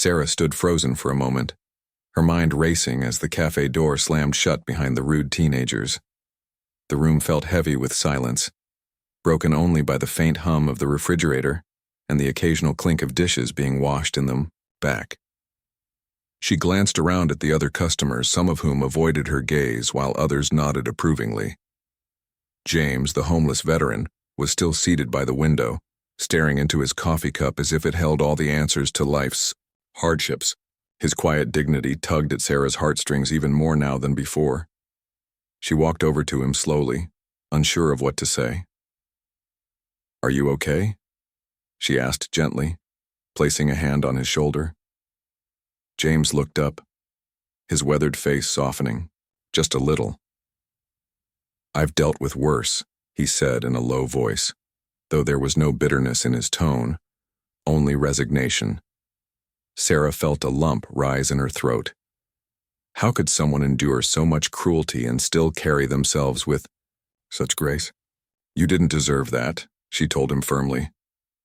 Sarah stood frozen for a moment, her mind racing as the cafe door slammed shut behind the rude teenagers. The room felt heavy with silence, broken only by the faint hum of the refrigerator and the occasional clink of dishes being washed in them back. She glanced around at the other customers, some of whom avoided her gaze while others nodded approvingly. James, the homeless veteran, was still seated by the window, staring into his coffee cup as if it held all the answers to life's hardships. His quiet dignity tugged at Sarah's heartstrings even more now than before. She walked over to him slowly, unsure of what to say. "Are you okay?" she asked gently, placing a hand on his shoulder. James looked up, his weathered face softening, just a little. "I've dealt with worse," he said in a low voice, though there was no bitterness in his tone, only resignation. Sarah felt a lump rise in her throat. How could someone endure so much cruelty and still carry themselves with such grace? "You didn't deserve that," she told him firmly.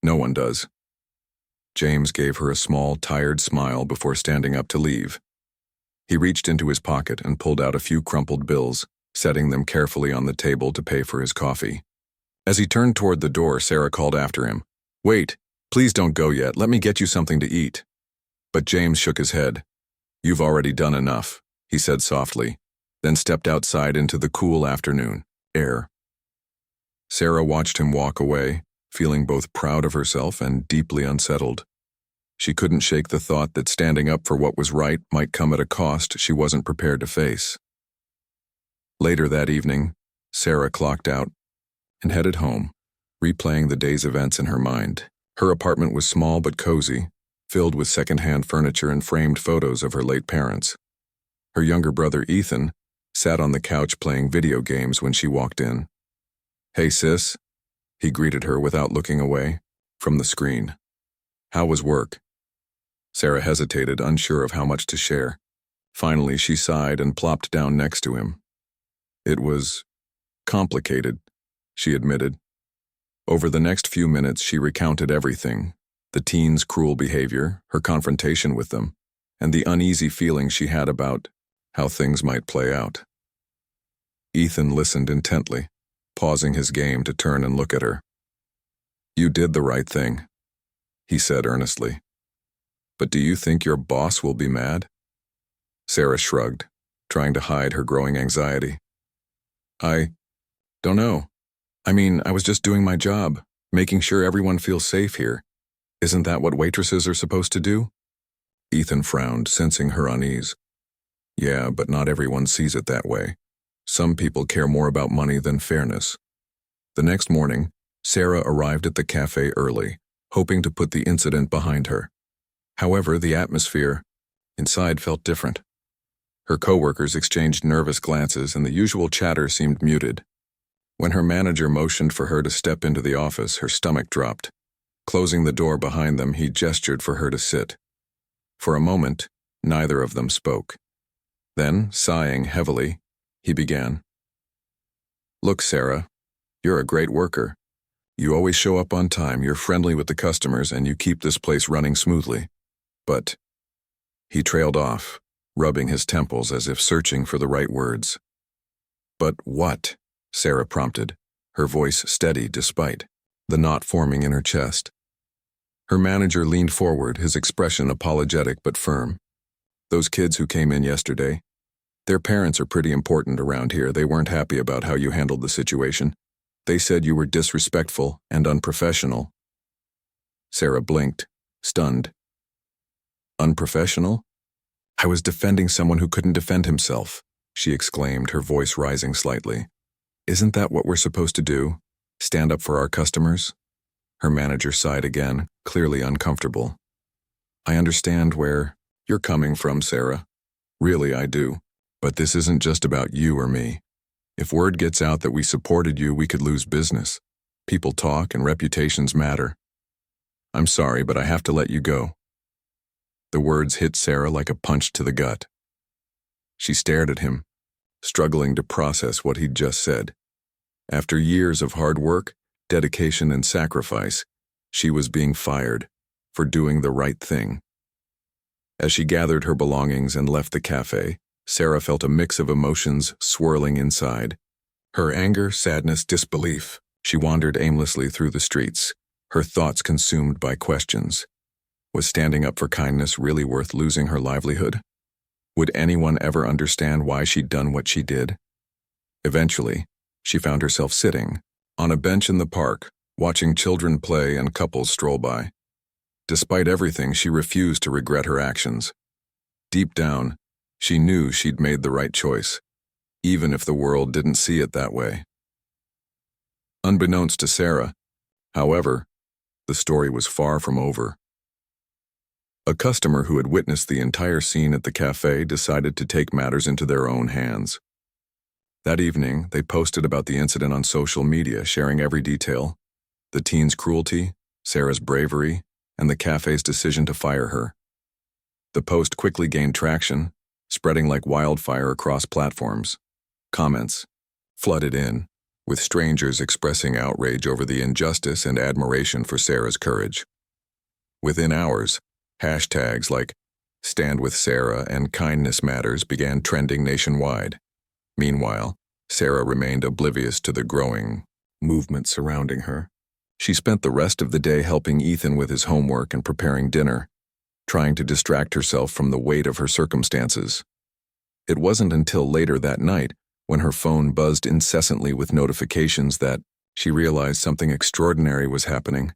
"No one does." James gave her a small, tired smile before standing up to leave. He reached into his pocket and pulled out a few crumpled bills, setting them carefully on the table to pay for his coffee. As he turned toward the door, Sarah called after him, "Wait, please don't go yet. Let me get you something to eat." But James shook his head. "You've already done enough," he said softly, then stepped outside into the cool afternoon air. Sarah watched him walk away, feeling both proud of herself and deeply unsettled. She couldn't shake the thought that standing up for what was right might come at a cost she wasn't prepared to face. Later that evening, Sarah clocked out and headed home, replaying the day's events in her mind. Her apartment was small but cozy, filled with second-hand furniture and framed photos of her late parents. Her younger brother, Ethan, sat on the couch playing video games when she walked in. "Hey, sis," he greeted her without looking away from the screen. "How was work?" Sarah hesitated, unsure of how much to share. Finally, she sighed and plopped down next to him. "It was complicated," she admitted. Over the next few minutes, she recounted everything: the teens' cruel behavior, her confrontation with them, and the uneasy feeling she had about how things might play out. Ethan listened intently, pausing his game to turn and look at her. "You did the right thing," he said earnestly. "But do you think your boss will be mad?" Sarah shrugged, trying to hide her growing anxiety. "I don't know. I mean, I was just doing my job, making sure everyone feels safe here. Isn't that what waitresses are supposed to do?" Ethan frowned, sensing her unease. "Yeah, but not everyone sees it that way. Some people care more about money than fairness." The next morning, Sarah arrived at the cafe early, hoping to put the incident behind her. However, the atmosphere inside felt different. Her coworkers exchanged nervous glances and the usual chatter seemed muted. When her manager motioned for her to step into the office, her stomach dropped. Closing the door behind them, he gestured for her to sit. For a moment, neither of them spoke. Then, sighing heavily, he began. "Look, Sarah, you're a great worker. You always show up on time, you're friendly with the customers, and you keep this place running smoothly. But..." He trailed off, rubbing his temples as if searching for the right words. "But what?" Sarah prompted, her voice steady despite the knot forming in her chest. Her manager leaned forward, his expression apologetic but firm. "Those kids who came in yesterday, their parents are pretty important around here. They weren't happy about how you handled the situation. They said you were disrespectful and unprofessional." Sarah blinked, stunned. "Unprofessional? I was defending someone who couldn't defend himself," she exclaimed, her voice rising slightly. "Isn't that what we're supposed to do? Stand up for our customers?" Her manager sighed again, clearly uncomfortable. "I understand where you're coming from, Sarah. Really, I do. But this isn't just about you or me. If word gets out that we supported you, we could lose business. People talk and reputations matter. I'm sorry, but I have to let you go." The words hit Sarah like a punch to the gut. She stared at him, struggling to process what he'd just said. After years of hard work, dedication, and sacrifice, she was being fired for doing the right thing. As she gathered her belongings and left the cafe, Sarah felt a mix of emotions swirling inside. Her anger, sadness, disbelief. She wandered aimlessly through the streets, her thoughts consumed by questions. Was standing up for kindness really worth losing her livelihood? Would anyone ever understand why she'd done what she did? Eventually, she found herself sitting on a bench in the park, watching children play and couples stroll by. Despite everything, she refused to regret her actions. Deep down, she knew she'd made the right choice, even if the world didn't see it that way. Unbeknownst to Sarah, however, the story was far from over. A customer who had witnessed the entire scene at the cafe decided to take matters into their own hands. That evening, they posted about the incident on social media, sharing every detail: the teen's cruelty, Sarah's bravery, and the cafe's decision to fire her. The post quickly gained traction, spreading like wildfire across platforms. Comments flooded in, with strangers expressing outrage over the injustice and admiration for Sarah's courage. Within hours, hashtags like Stand with Sarah and Kindness Matters began trending nationwide. Meanwhile, Sarah remained oblivious to the growing movement surrounding her. She spent the rest of the day helping Ethan with his homework and preparing dinner, trying to distract herself from the weight of her circumstances. It wasn't until later that night, when her phone buzzed incessantly with notifications, that she realized something extraordinary was happening.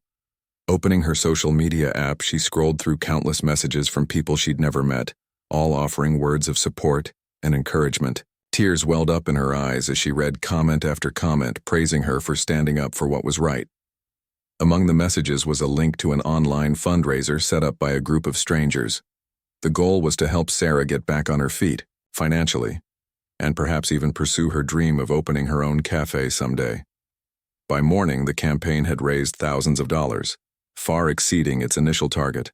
Opening her social media app, she scrolled through countless messages from people she'd never met, all offering words of support and encouragement. Tears welled up in her eyes as she read comment after comment praising her for standing up for what was right. Among the messages was a link to an online fundraiser set up by a group of strangers. The goal was to help Sarah get back on her feet, financially, and perhaps even pursue her dream of opening her own cafe someday. By morning, the campaign had raised thousands of dollars, far exceeding its initial target.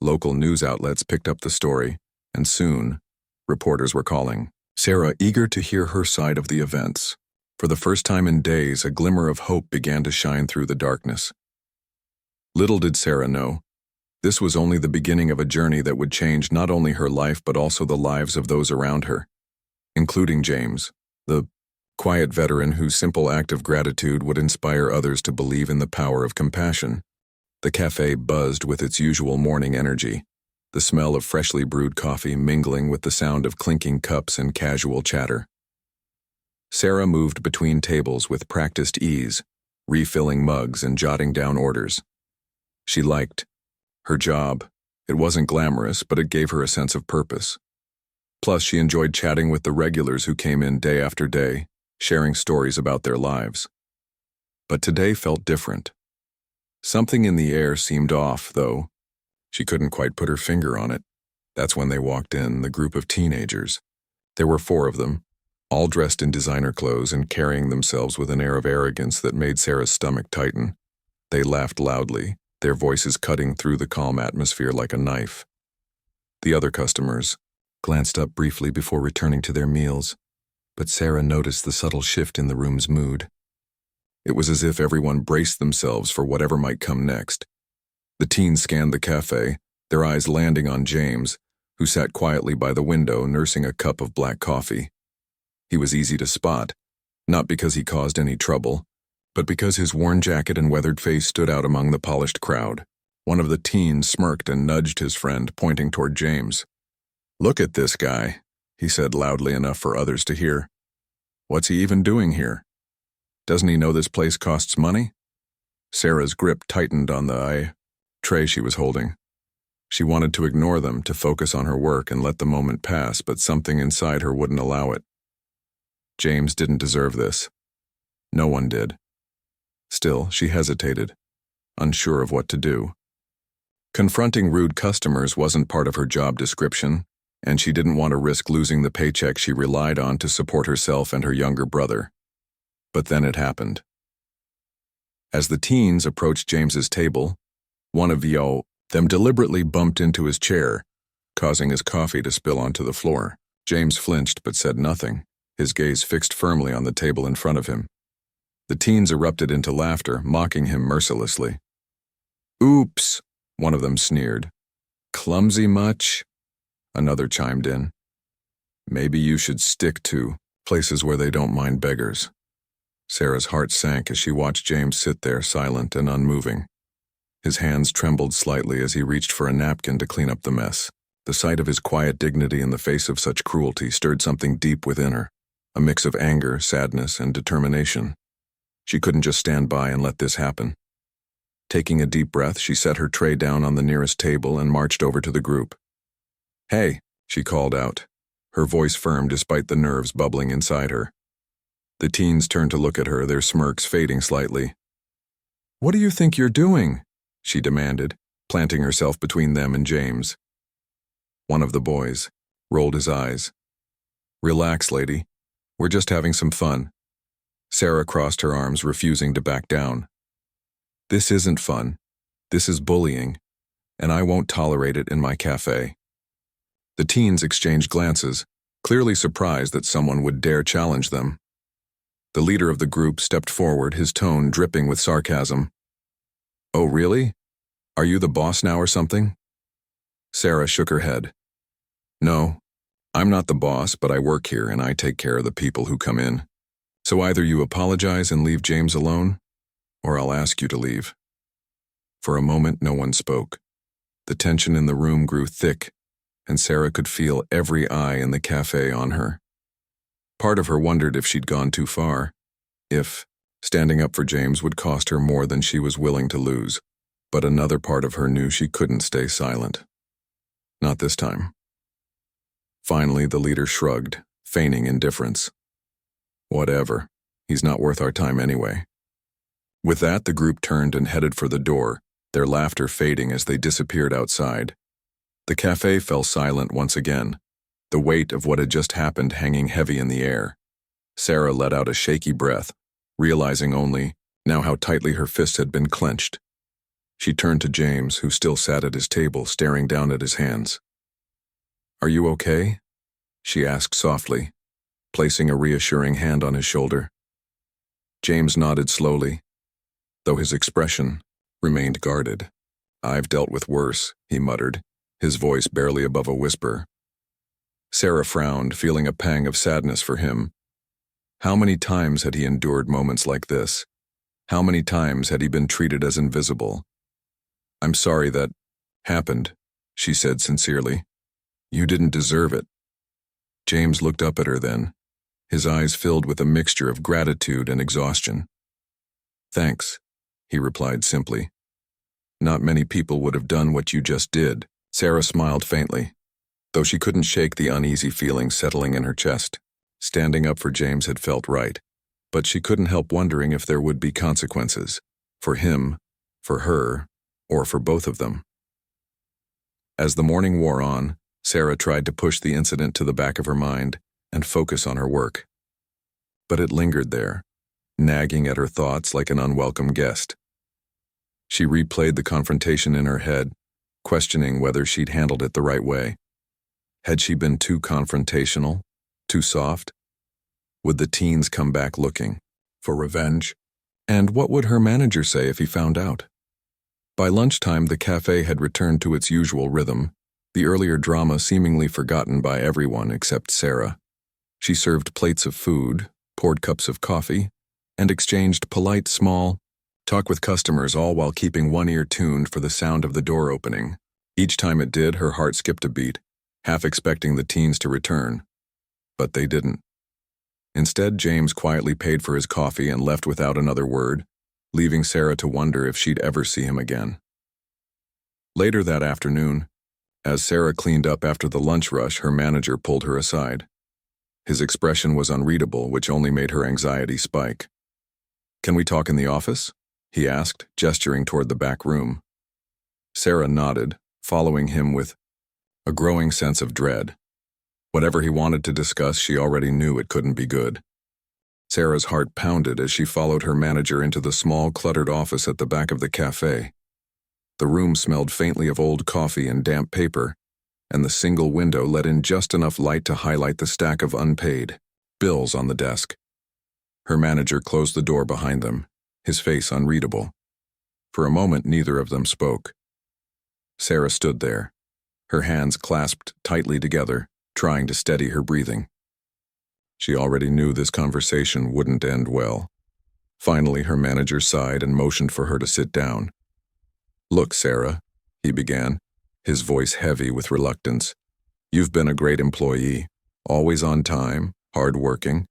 Local news outlets picked up the story, and soon, reporters were calling Sarah, eager to hear her side of the events. For the first time in days, a glimmer of hope began to shine through the darkness. Little did Sarah know, this was only the beginning of a journey that would change not only her life but also the lives of those around her, including James, the quiet veteran whose simple act of gratitude would inspire others to believe in the power of compassion. The cafe buzzed with its usual morning energy, the smell of freshly brewed coffee mingling with the sound of clinking cups and casual chatter. Sarah moved between tables with practiced ease, refilling mugs and jotting down orders. She liked her job. It wasn't glamorous, but it gave her a sense of purpose. Plus, she enjoyed chatting with the regulars who came in day after day, sharing stories about their lives. But today felt different. Something in the air seemed off, though. She couldn't quite put her finger on it. That's when they walked in, the group of teenagers. There were 4 of them, all dressed in designer clothes and carrying themselves with an air of arrogance that made Sarah's stomach tighten. They laughed loudly, their voices cutting through the calm atmosphere like a knife. The other customers glanced up briefly before returning to their meals, but Sarah noticed the subtle shift in the room's mood. It was as if everyone braced themselves for whatever might come next. The teens scanned the cafe, their eyes landing on James, who sat quietly by the window nursing a cup of black coffee. He was easy to spot, not because he caused any trouble, but because his worn jacket and weathered face stood out among the polished crowd. One of the teens smirked and nudged his friend, pointing toward James. "Look at this guy," he said loudly enough for others to hear. "What's he even doing here? Doesn't he know this place costs money?" Sarah's grip tightened on the tray she was holding. She wanted to ignore them, to focus on her work and let the moment pass, but something inside her wouldn't allow it. James didn't deserve this. No one did. Still, she hesitated, unsure of what to do. Confronting rude customers wasn't part of her job description, and she didn't want to risk losing the paycheck she relied on to support herself and her younger brother. But then it happened. As the teens approached James's table, one of them deliberately bumped into his chair, causing his coffee to spill onto the floor. James flinched but said nothing, his gaze fixed firmly on the table in front of him. The teens erupted into laughter, mocking him mercilessly. "Oops," one of them sneered. "Clumsy much?" Another chimed in. Maybe you should stick to places where they don't mind beggars. Sarah's heart sank as she watched James sit there silent and unmoving. His hands trembled slightly as he reached for a napkin to clean up the mess. The sight of his quiet dignity in the face of such cruelty stirred something deep within her, a mix of anger, sadness, and determination. She couldn't just stand by and let this happen. Taking a deep breath, she set her tray down on the nearest table and marched over to the group. "Hey," she called out, her voice firm despite the nerves bubbling inside her. The teens turned to look at her, their smirks fading slightly. "What do you think you're doing?" she demanded, planting herself between them and James. One of the boys rolled his eyes. "Relax, lady. We're just having some fun." Sarah crossed her arms, refusing to back down. "This isn't fun. This is bullying, and I won't tolerate it in my cafe." The teens exchanged glances, clearly surprised that someone would dare challenge them. The leader of the group stepped forward, his tone dripping with sarcasm. "Oh, really? Are you the boss now or something?" Sarah shook her head. "No, I'm not the boss, but I work here and I take care of the people who come in. So either you apologize and leave James alone, or I'll ask you to leave." For a moment, no one spoke. The tension in the room grew thick, and Sarah could feel every eye in the cafe on her. Part of her wondered if she'd gone too far, if standing up for James would cost her more than she was willing to lose, but another part of her knew she couldn't stay silent. Not this time. Finally, the leader shrugged, feigning indifference. "Whatever. He's not worth our time anyway." With that, the group turned and headed for the door, their laughter fading as they disappeared outside. The cafe fell silent once again, the weight of what had just happened hanging heavy in the air. Sarah let out a shaky breath, realizing only now how tightly her fist had been clenched. She turned to James, who still sat at his table, staring down at his hands. "Are you okay?" she asked softly, placing a reassuring hand on his shoulder. James nodded slowly, though his expression remained guarded. "I've dealt with worse," he muttered, his voice barely above a whisper. Sarah frowned, feeling a pang of sadness for him. How many times had he endured moments like this? How many times had he been treated as invisible? "I'm sorry that happened," she said sincerely. "You didn't deserve it." James looked up at her then, his eyes filled with a mixture of gratitude and exhaustion. "Thanks," he replied simply. "Not many people would have done what you just did." Sarah smiled faintly, though she couldn't shake the uneasy feeling settling in her chest. Standing up for James had felt right, but she couldn't help wondering if there would be consequences, for him, for her, or for both of them. As the morning wore on, Sarah tried to push the incident to the back of her mind and focus on her work. But it lingered there, nagging at her thoughts like an unwelcome guest. She replayed the confrontation in her head, questioning whether she'd handled it the right way. Had she been too confrontational, too soft? Would the teens come back looking for revenge? And what would her manager say if he found out? By lunchtime, the cafe had returned to its usual rhythm, the earlier drama seemingly forgotten by everyone except Sarah. She served plates of food, poured cups of coffee, and exchanged polite, small talk with customers, all while keeping one ear tuned for the sound of the door opening. Each time it did, her heart skipped a beat, half expecting the teens to return. But they didn't. Instead, James quietly paid for his coffee and left without another word, leaving Sarah to wonder if she'd ever see him again. Later that afternoon, as Sarah cleaned up after the lunch rush, her manager pulled her aside. His expression was unreadable, which only made her anxiety spike. "Can we talk in the office?" he asked, gesturing toward the back room. Sarah nodded, following him with a growing sense of dread. Whatever he wanted to discuss, she already knew it couldn't be good. Sarah's heart pounded as she followed her manager into the small, cluttered office at the back of the cafe. The room smelled faintly of old coffee and damp paper, and the single window let in just enough light to highlight the stack of unpaid bills on the desk. Her manager closed the door behind them, his face unreadable. For a moment, neither of them spoke. Sarah stood there, her hands clasped tightly together, trying to steady her breathing. She already knew this conversation wouldn't end well. Finally, her manager sighed and motioned for her to sit down. "Look, Sarah," he began, his voice heavy with reluctance. "You've been a great employee, always on time, hard-working,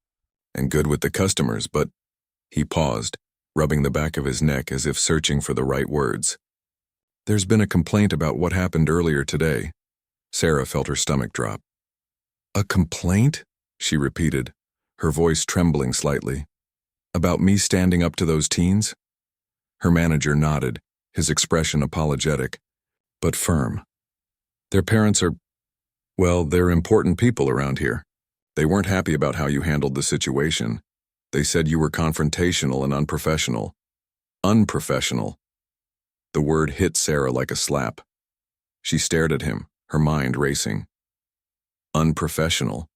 and good with the customers, but—" He paused, rubbing the back of his neck as if searching for the right words. "There's been a complaint about what happened earlier today." Sarah felt her stomach drop. "A complaint?" she repeated, her voice trembling slightly. "About me standing up to those teens?" Her manager nodded, his expression apologetic, but firm. "Their parents are, well, they're important people around here. They weren't happy about how you handled the situation. They said you were confrontational and unprofessional." Unprofessional. The word hit Sarah like a slap. She stared at him, her mind racing. Unprofessional.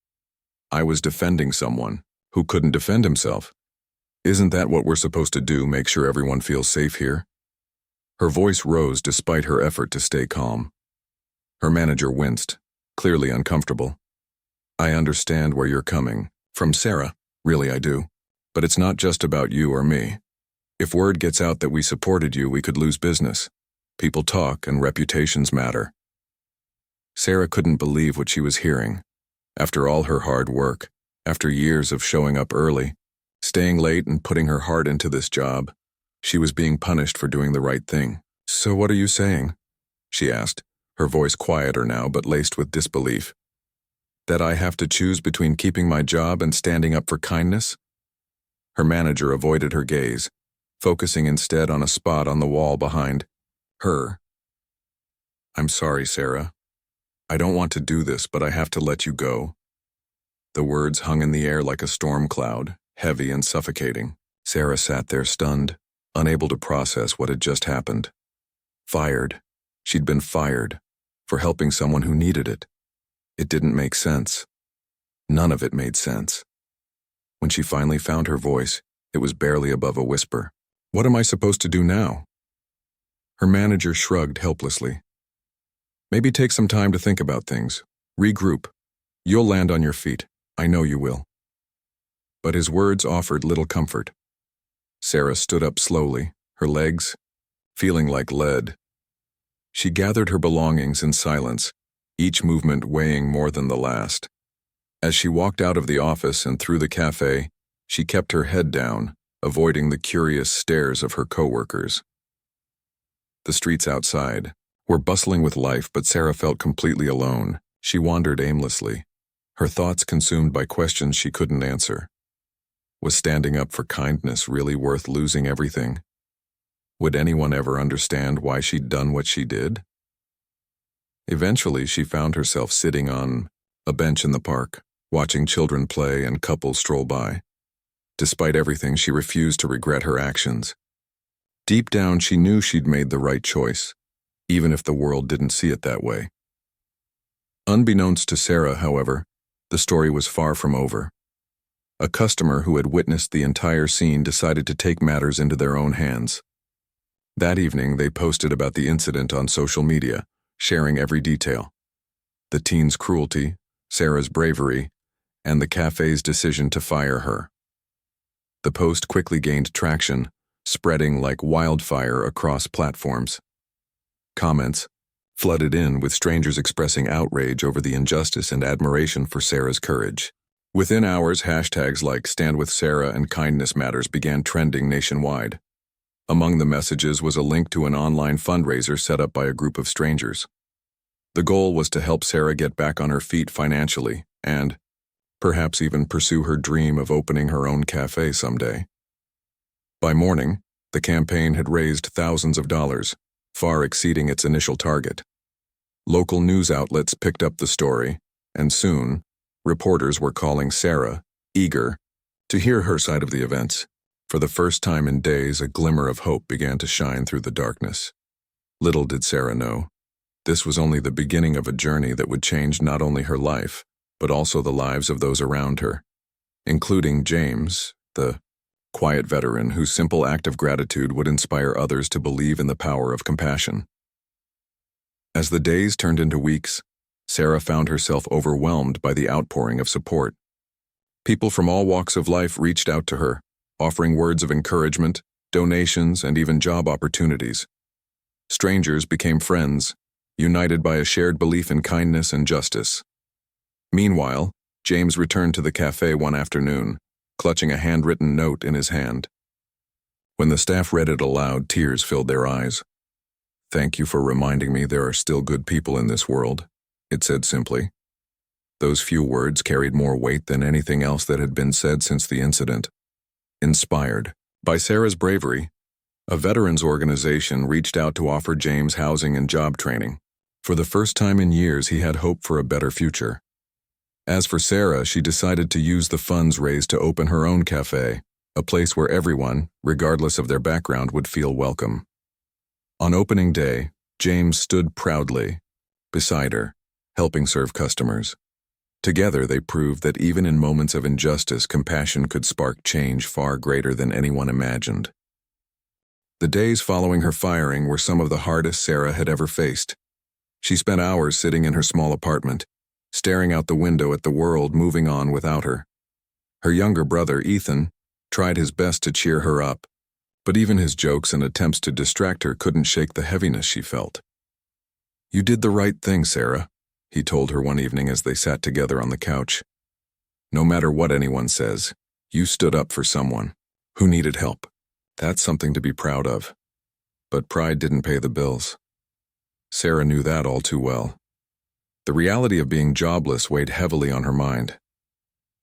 I was defending someone who couldn't defend himself. Isn't that what we're supposed to do, make sure everyone feels safe here? Her voice rose despite her effort to stay calm. Her manager winced, clearly uncomfortable. "I understand where you're coming from, Sarah. Really, I do. But it's not just about you or me. If word gets out that we supported you, we could lose business. People talk and reputations matter." Sarah couldn't believe what she was hearing. After all her hard work, after years of showing up early, staying late and putting her heart into this job, she was being punished for doing the right thing. "So what are you saying?" she asked, her voice quieter now but laced with disbelief. "That I have to choose between keeping my job and standing up for kindness?" Her manager avoided her gaze, focusing instead on a spot on the wall behind her. "I'm sorry, Sarah. I don't want to do this, but I have to let you go." The words hung in the air like a storm cloud, heavy and suffocating. Sarah sat there stunned, unable to process what had just happened. Fired. She'd been fired for helping someone who needed it. It didn't make sense. None of it made sense. When she finally found her voice, it was barely above a whisper. "What am I supposed to do now?" Her manager shrugged helplessly. "Maybe take some time to think about things. Regroup. You'll land on your feet. I know you will." But his words offered little comfort. Sarah stood up slowly, her legs feeling like lead. She gathered her belongings in silence, each movement weighing more than the last. As she walked out of the office and through the cafe, she kept her head down, avoiding the curious stares of her coworkers. The streets outside were bustling with life, but Sarah felt completely alone. She wandered aimlessly, her thoughts consumed by questions she couldn't answer. Was standing up for kindness really worth losing everything? Would anyone ever understand why she'd done what she did? Eventually, she found herself sitting on a bench in the park, watching children play and couples stroll by. Despite everything, she refused to regret her actions. Deep down, she knew she'd made the right choice, even if the world didn't see it that way. Unbeknownst to Sarah, however, the story was far from over. A customer who had witnessed the entire scene decided to take matters into their own hands. That evening, they posted about the incident on social media, sharing every detail. The teen's cruelty, Sarah's bravery, and the cafe's decision to fire her. The post quickly gained traction, spreading like wildfire across platforms. Comments flooded in with strangers expressing outrage over the injustice and admiration for Sarah's courage. Within hours, hashtags like Stand With Sarah and Kindness Matters began trending nationwide. Among the messages was a link to an online fundraiser set up by a group of strangers. The goal was to help Sarah get back on her feet financially and, perhaps even pursue her dream of opening her own cafe someday. By morning, the campaign had raised thousands of dollars, far exceeding its initial target. Local news outlets picked up the story, and soon, reporters were calling Sarah, eager to hear her side of the events. For the first time in days, a glimmer of hope began to shine through the darkness. Little did Sarah know, this was only the beginning of a journey that would change not only her life, but also the lives of those around her, including James, the quiet veteran whose simple act of gratitude would inspire others to believe in the power of compassion. As the days turned into weeks, Sarah found herself overwhelmed by the outpouring of support. People from all walks of life reached out to her, offering words of encouragement, donations, and even job opportunities. Strangers became friends, united by a shared belief in kindness and justice. Meanwhile, James returned to the cafe one afternoon, clutching a handwritten note in his hand. When the staff read it aloud, tears filled their eyes. "Thank you for reminding me there are still good people in this world," it said simply. Those few words carried more weight than anything else that had been said since the incident. Inspired by Sarah's bravery, a veterans organization reached out to offer James housing and job training. For the first time in years, he had hope for a better future. As for Sarah, she decided to use the funds raised to open her own cafe, a place where everyone, regardless of their background, would feel welcome. On opening day, James stood proudly beside her, helping serve customers. Together, they proved that even in moments of injustice, compassion could spark change far greater than anyone imagined. The days following her firing were some of the hardest Sarah had ever faced. She spent hours sitting in her small apartment, staring out the window at the world moving on without her. Her younger brother, Ethan, tried his best to cheer her up, but even his jokes and attempts to distract her couldn't shake the heaviness she felt. "You did the right thing, Sarah," he told her one evening as they sat together on the couch. "No matter what anyone says, you stood up for someone who needed help. That's something to be proud of." But pride didn't pay the bills. Sarah knew that all too well. The reality of being jobless weighed heavily on her mind.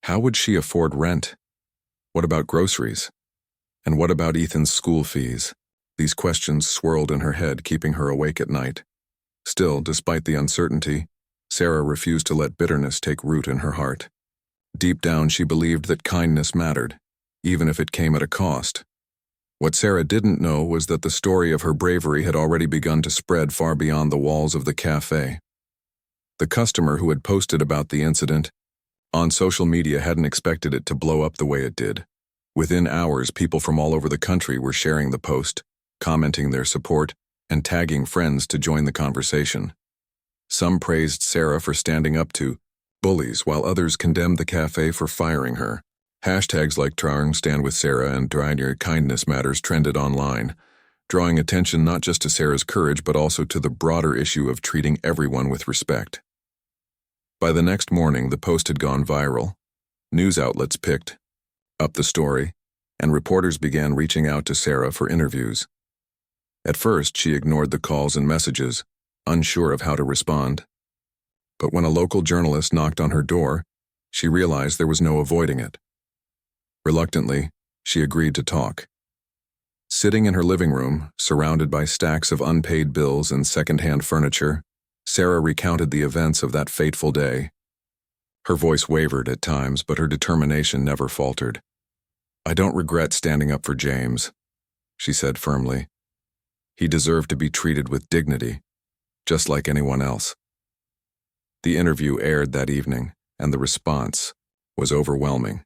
How would she afford rent? What about groceries? And what about Ethan's school fees? These questions swirled in her head, keeping her awake at night. Still, despite the uncertainty, Sarah refused to let bitterness take root in her heart. Deep down, she believed that kindness mattered, even if it came at a cost. What Sarah didn't know was that the story of her bravery had already begun to spread far beyond the walls of the cafe. The customer who had posted about the incident on social media hadn't expected it to blow up the way it did. Within hours, people from all over the country were sharing the post, commenting their support, and tagging friends to join the conversation. Some praised Sarah for standing up to bullies, while others condemned the cafe for firing her. Hashtags like #Stand with Sarah and #Your Kindness Matters trended online, drawing attention not just to Sarah's courage but also to the broader issue of treating everyone with respect. By the next morning, the post had gone viral. News outlets picked up the story, and reporters began reaching out to Sarah for interviews. At first, she ignored the calls and messages, unsure of how to respond. But when a local journalist knocked on her door, she realized there was no avoiding it. Reluctantly, she agreed to talk. Sitting in her living room, surrounded by stacks of unpaid bills and second-hand furniture, Sarah recounted the events of that fateful day. Her voice wavered at times, but her determination never faltered. "I don't regret standing up for James," she said firmly. "He deserved to be treated with dignity, just like anyone else." The interview aired that evening, and the response was overwhelming.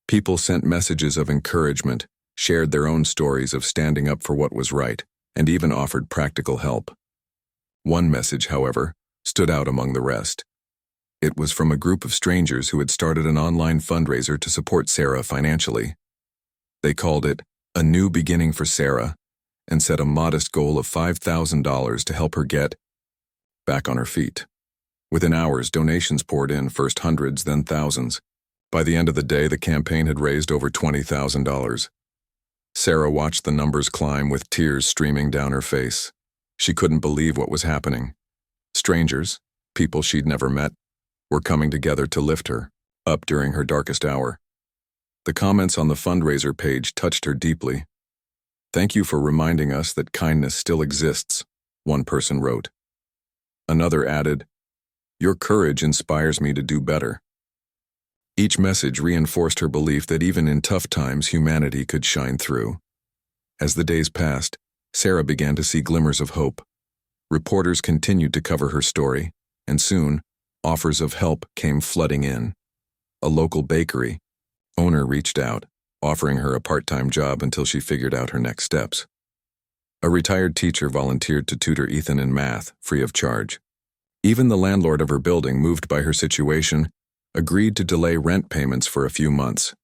People sent messages of encouragement, shared their own stories of standing up for what was right, and even offered practical help. One message, however, stood out among the rest. It was from a group of strangers who had started an online fundraiser to support Sarah financially. They called it "A New Beginning for Sarah" and set a modest goal of $5,000 to help her get back on her feet. Within hours, donations poured in, first hundreds, then thousands. By the end of the day, the campaign had raised over $20,000. Sarah watched the numbers climb with tears streaming down her face. She couldn't believe what was happening. Strangers, people she'd never met, were coming together to lift her up during her darkest hour. The comments on the fundraiser page touched her deeply. "Thank you for reminding us that kindness still exists," one person wrote. Another added, "Your courage inspires me to do better." Each message reinforced her belief that even in tough times, humanity could shine through. As the days passed, Sarah began to see glimmers of hope. Reporters continued to cover her story, and soon, offers of help came flooding in. A local bakery owner reached out, offering her a part-time job until she figured out her next steps. A retired teacher volunteered to tutor Ethan in math, free of charge. Even the landlord of her building, moved by her situation, agreed to delay rent payments for a few months.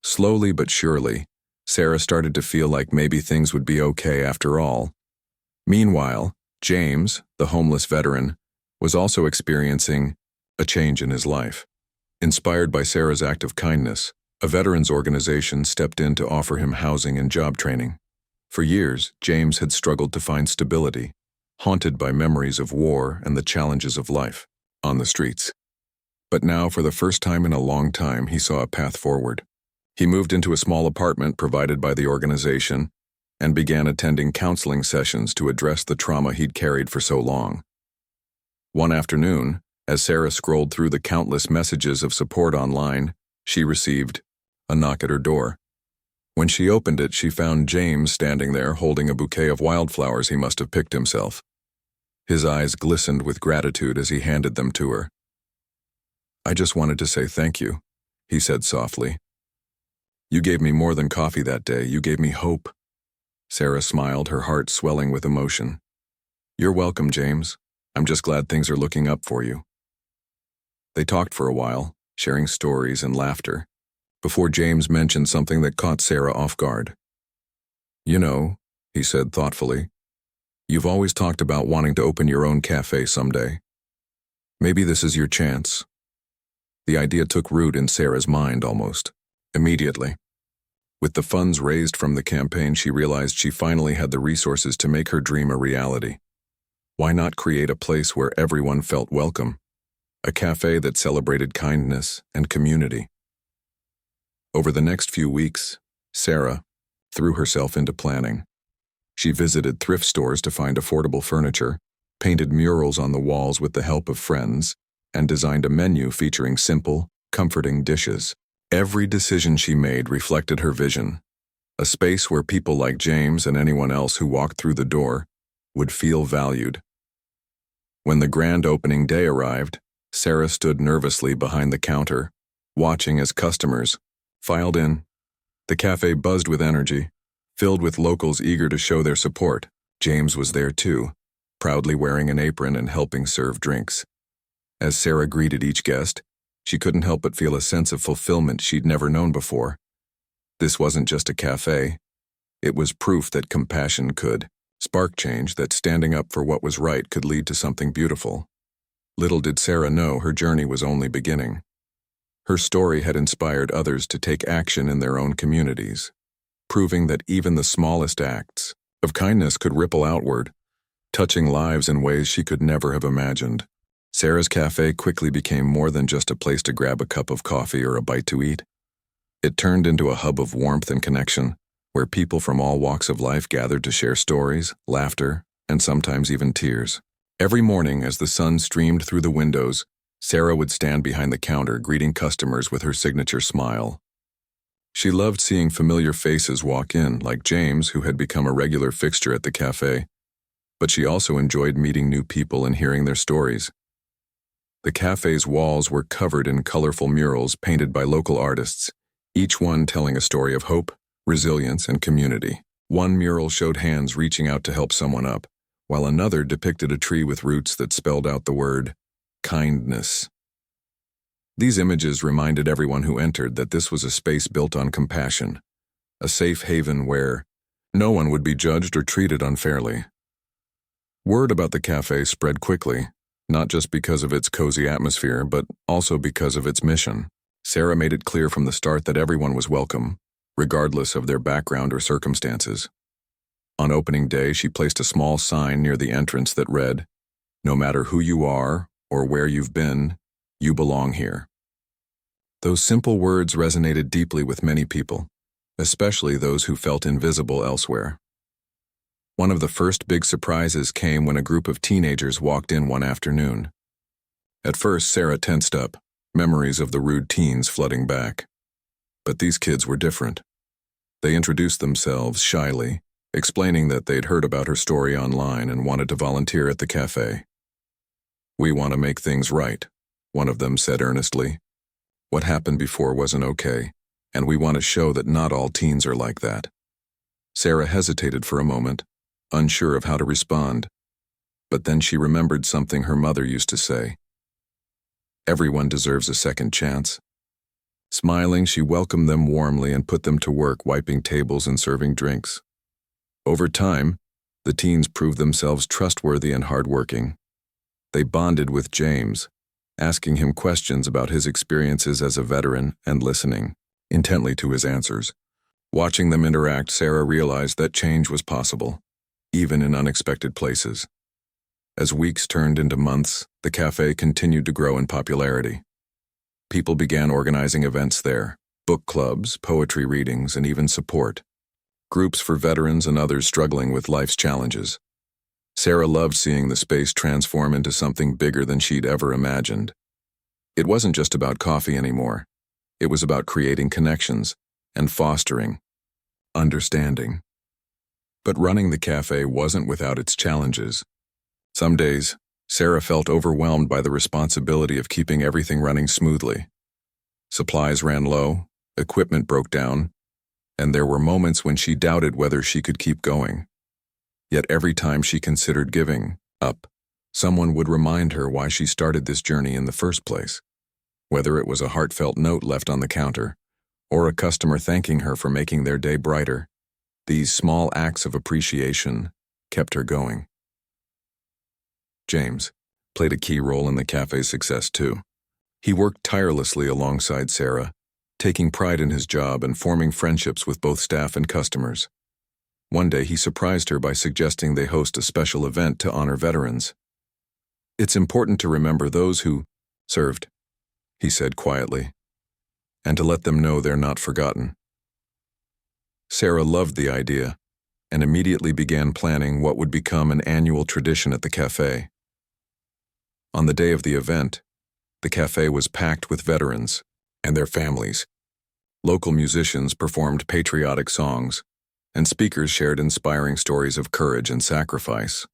Slowly but surely, Sarah started to feel like maybe things would be okay after all. Meanwhile, James, the homeless veteran, was also experiencing a change in his life. Inspired by Sarah's act of kindness, a veterans organization stepped in to offer him housing and job training. For years, James had struggled to find stability, haunted by memories of war and the challenges of life on the streets. But now, for the first time in a long time, he saw a path forward. He moved into a small apartment provided by the organization and began attending counseling sessions to address the trauma he'd carried for so long. One afternoon, as Sarah scrolled through the countless messages of support online, she received a knock at her door. When she opened it, she found James standing there holding a bouquet of wildflowers he must have picked himself. His eyes glistened with gratitude as he handed them to her. "I just wanted to say thank you," he said softly. "You gave me more than coffee that day. You gave me hope." Sarah smiled, her heart swelling with emotion. "You're welcome, James. I'm just glad things are looking up for you." They talked for a while, sharing stories and laughter, before James mentioned something that caught Sarah off guard. "You know," he said thoughtfully, "you've always talked about wanting to open your own cafe someday. Maybe this is your chance." The idea took root in Sarah's mind almost immediately. With the funds raised from the campaign, she realized she finally had the resources to make her dream a reality. Why not create a place where everyone felt welcome? A cafe that celebrated kindness and community. Over the next few weeks, Sarah threw herself into planning. She visited thrift stores to find affordable furniture, painted murals on the walls with the help of friends, and designed a menu featuring simple, comforting dishes. Every decision she made reflected her vision, a space where people like James and anyone else who walked through the door would feel valued. When the grand opening day arrived, Sarah stood nervously behind the counter, watching as customers filed in. The cafe buzzed with energy, filled with locals eager to show their support. James was there too, proudly wearing an apron and helping serve drinks. As Sarah greeted each guest, she couldn't help but feel a sense of fulfillment she'd never known before. This wasn't just a cafe. It was proof that compassion could spark change, that standing up for what was right could lead to something beautiful. Little did Sarah know her journey was only beginning. Her story had inspired others to take action in their own communities, proving that even the smallest acts of kindness could ripple outward, touching lives in ways she could never have imagined. Sarah's cafe quickly became more than just a place to grab a cup of coffee or a bite to eat. It turned into a hub of warmth and connection, where people from all walks of life gathered to share stories, laughter, and sometimes even tears. Every morning, as the sun streamed through the windows, Sarah would stand behind the counter, greeting customers with her signature smile. She loved seeing familiar faces walk in, like James, who had become a regular fixture at the cafe. But she also enjoyed meeting new people and hearing their stories. The cafe's walls were covered in colorful murals painted by local artists, each one telling a story of hope, resilience, and community. One mural showed hands reaching out to help someone up, while another depicted a tree with roots that spelled out the word kindness. These images reminded everyone who entered that this was a space built on compassion, a safe haven where no one would be judged or treated unfairly. Word about the cafe spread quickly, not just because of its cozy atmosphere, but also because of its mission. Sarah made it clear from the start that everyone was welcome, regardless of their background or circumstances. On opening day, she placed a small sign near the entrance that read, "No matter who you are or where you've been, you belong here." Those simple words resonated deeply with many people, especially those who felt invisible elsewhere. One of the first big surprises came when a group of teenagers walked in one afternoon. At first, Sarah tensed up, memories of the rude teens flooding back. But these kids were different. They introduced themselves shyly, explaining that they'd heard about her story online and wanted to volunteer at the cafe. "We want to make things right," one of them said earnestly. "What happened before wasn't okay, and we want to show that not all teens are like that." Sarah hesitated for a moment, unsure of how to respond. But then she remembered something her mother used to say. Everyone deserves a second chance. Smiling, she welcomed them warmly and put them to work wiping tables and serving drinks. Over time, the teens proved themselves trustworthy and hardworking. They bonded with James, asking him questions about his experiences as a veteran and listening intently to his answers. Watching them interact, Sarah realized that change was possible, even in unexpected places. As weeks turned into months, the cafe continued to grow in popularity. People began organizing events there, book clubs, poetry readings, and even support. Groups for veterans and others struggling with life's challenges. Sarah loved seeing the space transform into something bigger than she'd ever imagined. It wasn't just about coffee anymore. It was about creating connections and fostering understanding. But running the cafe wasn't without its challenges. Some days, Sarah felt overwhelmed by the responsibility of keeping everything running smoothly. Supplies ran low, equipment broke down, and there were moments when she doubted whether she could keep going. Yet every time she considered giving up, someone would remind her why she started this journey in the first place. Whether it was a heartfelt note left on the counter, or a customer thanking her for making their day brighter, these small acts of appreciation kept her going. James played a key role in the cafe's success too. He worked tirelessly alongside Sarah, taking pride in his job and forming friendships with both staff and customers. One day he surprised her by suggesting they host a special event to honor veterans. "It's important to remember those who served," he said quietly, "and to let them know they're not forgotten." Sarah loved the idea and immediately began planning what would become an annual tradition at the cafe. On the day of the event, the cafe was packed with veterans and their families. Local musicians performed patriotic songs, and speakers shared inspiring stories of courage and sacrifice.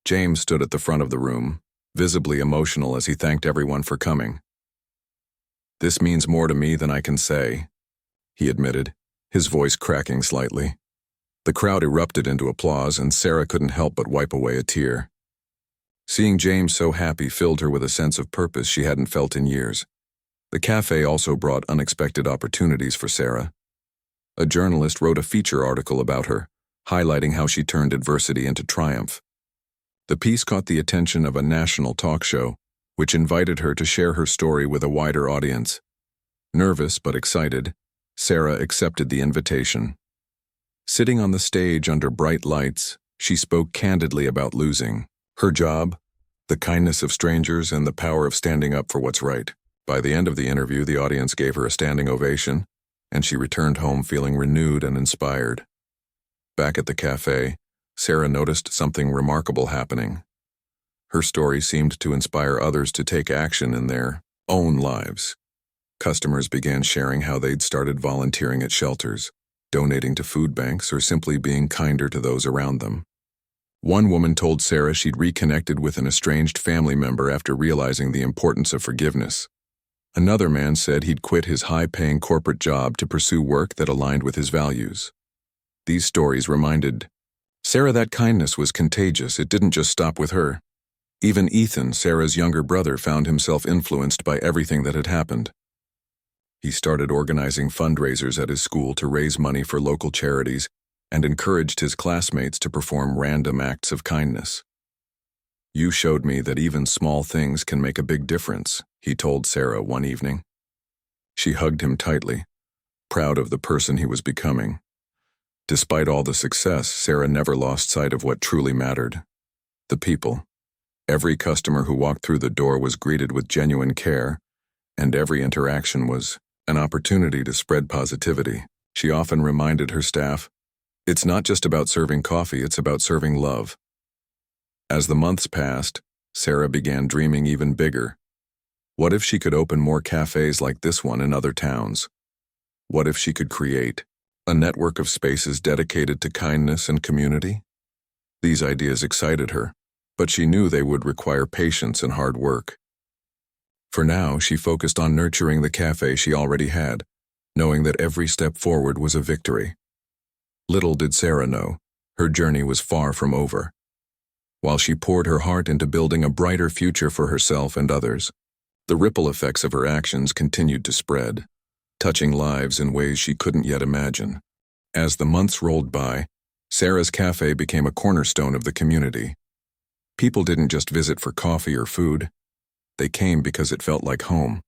James stood at the front of the room, visibly emotional as he thanked everyone for coming. "This means more to me than I can say," he admitted, his voice cracking slightly. The crowd erupted into applause, and Sarah couldn't help but wipe away a tear. Seeing James so happy filled her with a sense of purpose she hadn't felt in years. The cafe also brought unexpected opportunities for Sarah. A journalist wrote a feature article about her, highlighting how she turned adversity into triumph. The piece caught the attention of a national talk show, which invited her to share her story with a wider audience. Nervous but excited, Sarah accepted the invitation. Sitting on the stage under bright lights, she spoke candidly about losing, her job, the kindness of strangers, and the power of standing up for what's right. By the end of the interview, the audience gave her a standing ovation, and she returned home feeling renewed and inspired. Back at the cafe, Sarah noticed something remarkable happening. Her story seemed to inspire others to take action in their own lives. Customers began sharing how they'd started volunteering at shelters, donating to food banks, or simply being kinder to those around them. One woman told Sarah she'd reconnected with an estranged family member after realizing the importance of forgiveness. Another man said he'd quit his high-paying corporate job to pursue work that aligned with his values. These stories reminded Sarah that kindness was contagious. It didn't just stop with her. Even Ethan, Sarah's younger brother, found himself influenced by everything that had happened. He started organizing fundraisers at his school to raise money for local charities and encouraged his classmates to perform random acts of kindness. "You showed me that even small things can make a big difference," he told Sarah one evening. She hugged him tightly, proud of the person he was becoming. Despite all the success, Sarah never lost sight of what truly mattered: the people. Every customer who walked through the door was greeted with genuine care, and every interaction was an opportunity to spread positivity. She often reminded her staff, "It's not just about serving coffee, it's about serving love." As the months passed, Sarah began dreaming even bigger. What if she could open more cafes like this one in other towns? What if she could create a network of spaces dedicated to kindness and community? These ideas excited her, but she knew they would require patience and hard work. For now, she focused on nurturing the cafe she already had, knowing that every step forward was a victory. Little did Sarah know, her journey was far from over. While she poured her heart into building a brighter future for herself and others, the ripple effects of her actions continued to spread, touching lives in ways she couldn't yet imagine. As the months rolled by, Sarah's cafe became a cornerstone of the community. People didn't just visit for coffee or food. They came because it felt like home.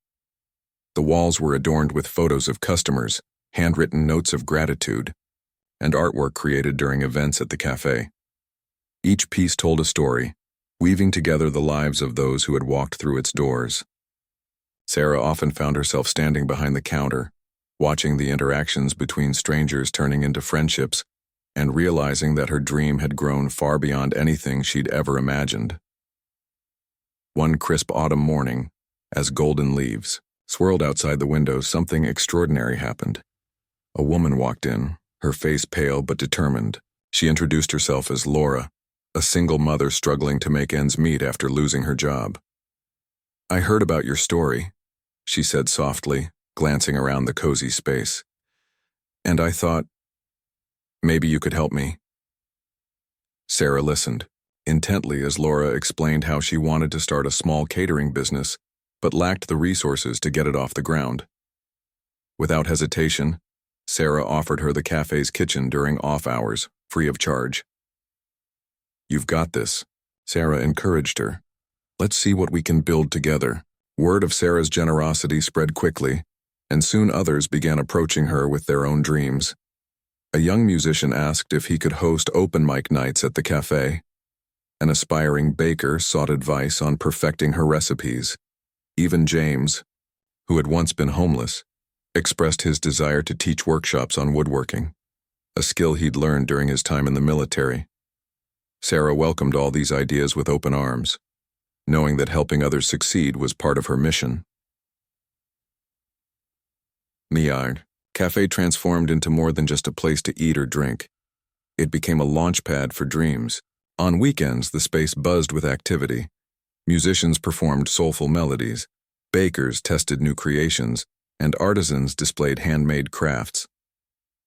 The walls were adorned with photos of customers, handwritten notes of gratitude, and artwork created during events at the cafe. Each piece told a story, weaving together the lives of those who had walked through its doors. Sarah often found herself standing behind the counter, watching the interactions between strangers turning into friendships, and realizing that her dream had grown far beyond anything she'd ever imagined. One crisp autumn morning, as golden leaves swirled outside the window, something extraordinary happened. A woman walked in, her face pale but determined. She introduced herself as Laura, a single mother struggling to make ends meet after losing her job. "I heard about your story," she said softly, glancing around the cozy space. "And I thought, maybe you could help me." Sarah listened intently as Laura explained how she wanted to start a small catering business, but lacked the resources to get it off the ground. Without hesitation, Sarah offered her the cafe's kitchen during off hours, free of charge. "You've got this," Sarah encouraged her. "Let's see what we can build together." Word of Sarah's generosity spread quickly, and soon others began approaching her with their own dreams. A young musician asked if he could host open mic nights at the cafe. An aspiring baker sought advice on perfecting her recipes. Even James, who had once been homeless, expressed his desire to teach workshops on woodworking, a skill he'd learned during his time in the military. Sarah welcomed all these ideas with open arms, knowing that helping others succeed was part of her mission. Miard Cafe transformed into more than just a place to eat or drink. It became a launch pad for dreams. On weekends, the space buzzed with activity. Musicians performed soulful melodies, bakers tested new creations, and artisans displayed handmade crafts.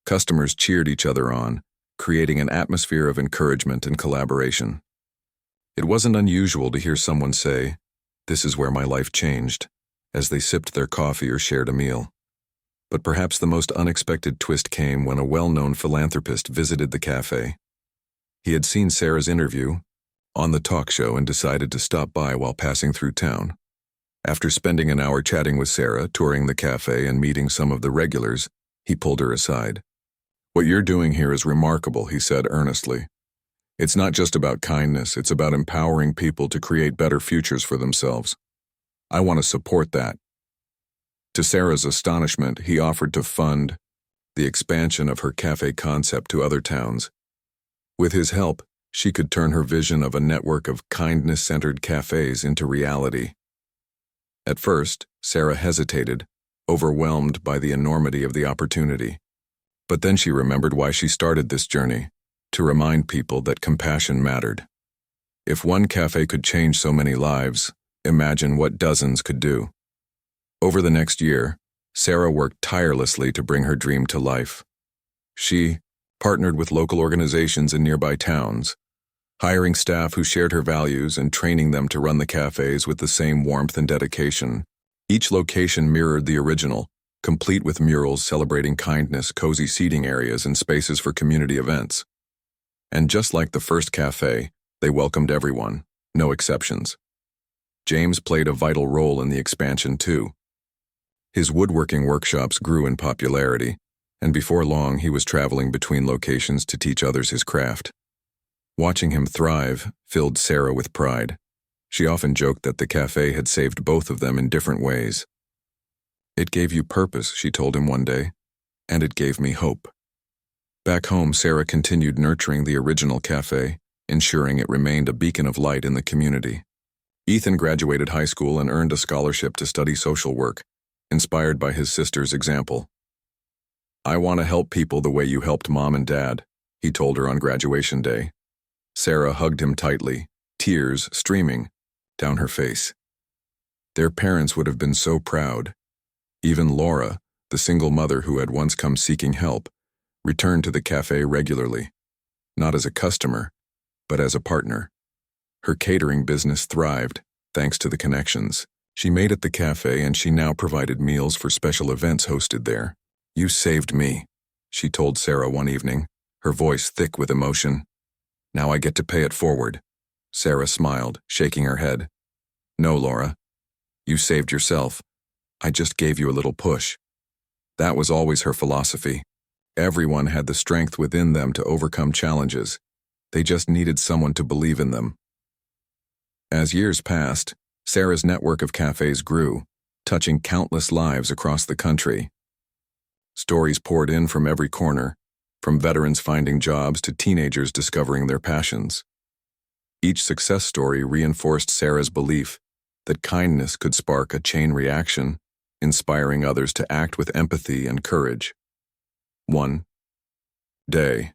Customers cheered each other on, creating an atmosphere of encouragement and collaboration. It wasn't unusual to hear someone say, "This is where my life changed," as they sipped their coffee or shared a meal. But perhaps the most unexpected twist came when a well-known philanthropist visited the cafe. He had seen Sarah's interview on the talk show and decided to stop by while passing through town. After spending an hour chatting with Sarah, touring the cafe, and meeting some of the regulars, he pulled her aside. "What you're doing here is remarkable," he said earnestly. "It's not just about kindness, it's about empowering people to create better futures for themselves. I want to support that." To Sarah's astonishment, he offered to fund the expansion of her cafe concept to other towns. With his help, she could turn her vision of a network of kindness-centered cafes into reality. At first, Sarah hesitated, overwhelmed by the enormity of the opportunity. But then she remembered why she started this journey, to remind people that compassion mattered. If one cafe could change so many lives, imagine what dozens could do. Over the next year, Sarah worked tirelessly to bring her dream to life. She partnered with local organizations in nearby towns, hiring staff who shared her values and training them to run the cafes with the same warmth and dedication. Each location mirrored the original, complete with murals celebrating kindness, cozy seating areas, and spaces for community events. And just like the first cafe, they welcomed everyone, no exceptions. James played a vital role in the expansion too. His woodworking workshops grew in popularity, and before long he was traveling between locations to teach others his craft. Watching him thrive filled Sarah with pride. She often joked that the cafe had saved both of them in different ways. "It gave you purpose," she told him one day, "and it gave me hope." Back home, Sarah continued nurturing the original cafe, ensuring it remained a beacon of light in the community. Ethan graduated high school and earned a scholarship to study social work, inspired by his sister's example. "I want to help people the way you helped Mom and Dad," he told her on graduation day. Sarah hugged him tightly, tears streaming down her face. Their parents would have been so proud. Even Laura, the single mother who had once come seeking help, returned to the cafe regularly. not as a customer, but as a partner. Her catering business thrived, thanks to the connections she made at the cafe, and she now provided meals for special events hosted there. "You saved me," she told Sarah one evening, her voice thick with emotion. "Now I get to pay it forward." Sarah smiled, shaking her head. "No, Laura. You saved yourself. I just gave you a little push." That was always her philosophy. Everyone had the strength within them to overcome challenges. They just needed someone to believe in them. As years passed, Sarah's network of cafes grew, touching countless lives across the country. Stories poured in from every corner, from veterans finding jobs to teenagers discovering their passions. Each success story reinforced Sarah's belief that kindness could spark a chain reaction, inspiring others to act with empathy and courage. One day,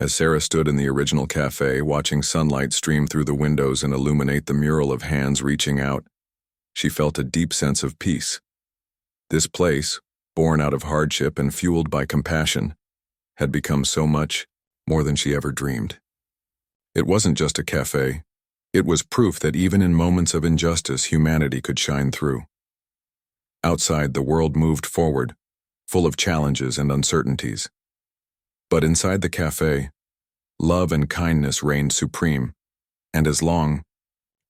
as Sarah stood in the original cafe, watching sunlight stream through the windows and illuminate the mural of hands reaching out, she felt a deep sense of peace. This place, born out of hardship and fueled by compassion, had become so much more than she ever dreamed. It wasn't just a cafe. It was proof that even in moments of injustice, humanity could shine through. Outside, the world moved forward, full of challenges and uncertainties. But inside the cafe, love and kindness reigned supreme, and as long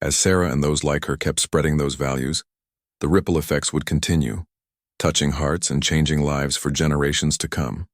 as Sarah and those like her kept spreading those values, the ripple effects would continue, touching hearts and changing lives for generations to come.